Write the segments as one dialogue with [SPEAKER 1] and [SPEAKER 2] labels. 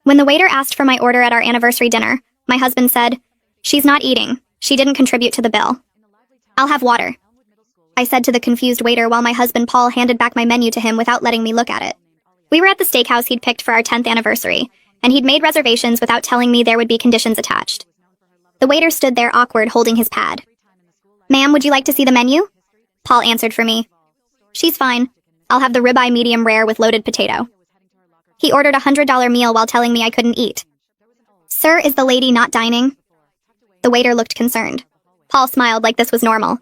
[SPEAKER 1] When the waiter asked for my order at our anniversary dinner, my husband said, "She's not eating. She didn't contribute to the bill." "I'll have water," I said to the confused waiter while my husband Paul handed back my menu to him without letting me look at it. We were at the steakhouse he'd picked for our 10th anniversary, and he'd made reservations without telling me there would be conditions attached. The waiter stood there awkward, holding his pad. "Ma'am, would you like to see the menu?" Paul answered for me. "She's fine. I'll have the ribeye medium rare with loaded potato." He ordered a $100 meal while telling me I couldn't eat. "Sir, is the lady not dining?" The waiter looked concerned. Paul smiled like this was normal.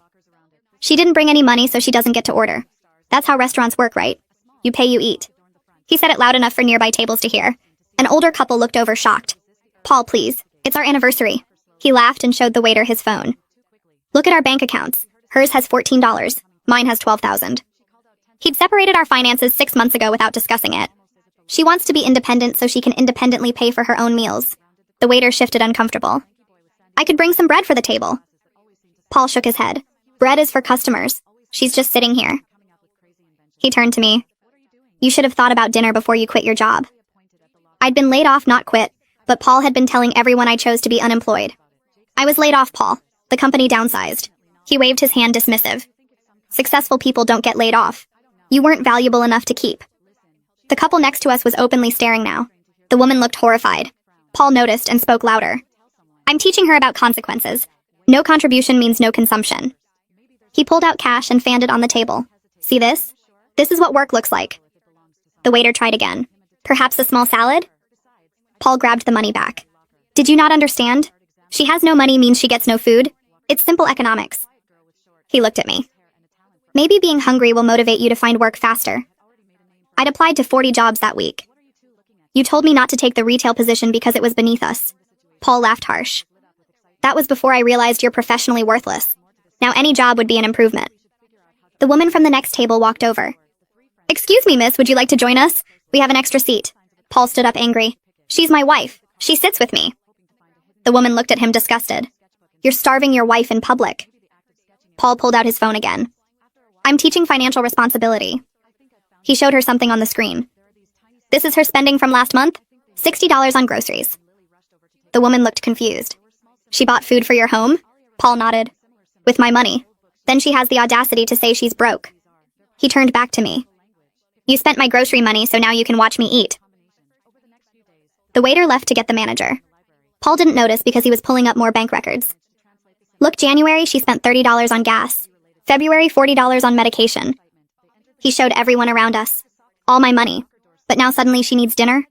[SPEAKER 1] "She didn't bring any money, so she doesn't get to order. That's how restaurants work, right? You pay, you eat." He said it loud enough for nearby tables to hear. An older couple looked over shocked. "Paul, please. It's our anniversary." He laughed and showed the waiter his phone. "Look at our bank accounts. Hers has $14. Mine has $12,000. He'd separated our finances 6 months ago without discussing it. She wants to be independent so she can independently pay for her own meals. The waiter shifted uncomfortable. "I could bring some bread for the table." Paul shook his head. "Bread is for customers. She's just sitting here." He turned to me. "You should have thought about dinner before you quit your job." I'd been laid off, not quit, but Paul had been telling everyone I chose to be unemployed. "I was laid off, Paul. The company downsized." He waved his hand dismissive. "Successful people don't get laid off. You weren't valuable enough to keep." The couple next to us was openly staring now. The woman looked horrified. Paul noticed and spoke louder. "I'm teaching her about consequences. No contribution means no consumption." He pulled out cash and fanned it on the table. "See this? This is what work looks like." The waiter tried again. "Perhaps a small salad?" Paul grabbed the money back. "Did you not understand? She has no money means she gets no food. It's simple economics." He looked at me. "Maybe being hungry will motivate you to find work faster." I'd applied to 40 jobs that week. "You told me not to take the retail position because it was beneath us." Paul laughed harsh. "That was before I realized you're professionally worthless. Now any job would be an improvement." The woman from the next table walked over. "Excuse me, miss, would you like to join us? We have an extra seat." Paul stood up angry. "She's my wife. She sits with me." The woman looked at him disgusted. "You're starving your wife in public." Paul pulled out his phone again. "I'm teaching financial responsibility." He showed her something on the screen. "This is her spending from last month? $60 on groceries." The woman looked confused. "She bought food for your home?" Paul nodded. "With my money. Then she has the audacity to say she's broke." He turned back to me. "You spent my grocery money, so now you can watch me eat." The waiter left to get the manager. Paul didn't notice because he was pulling up more bank records. "Look, January, she spent $30 on gas. February, $40 on medication." He showed everyone around us. "All my money. But now suddenly she needs dinner?"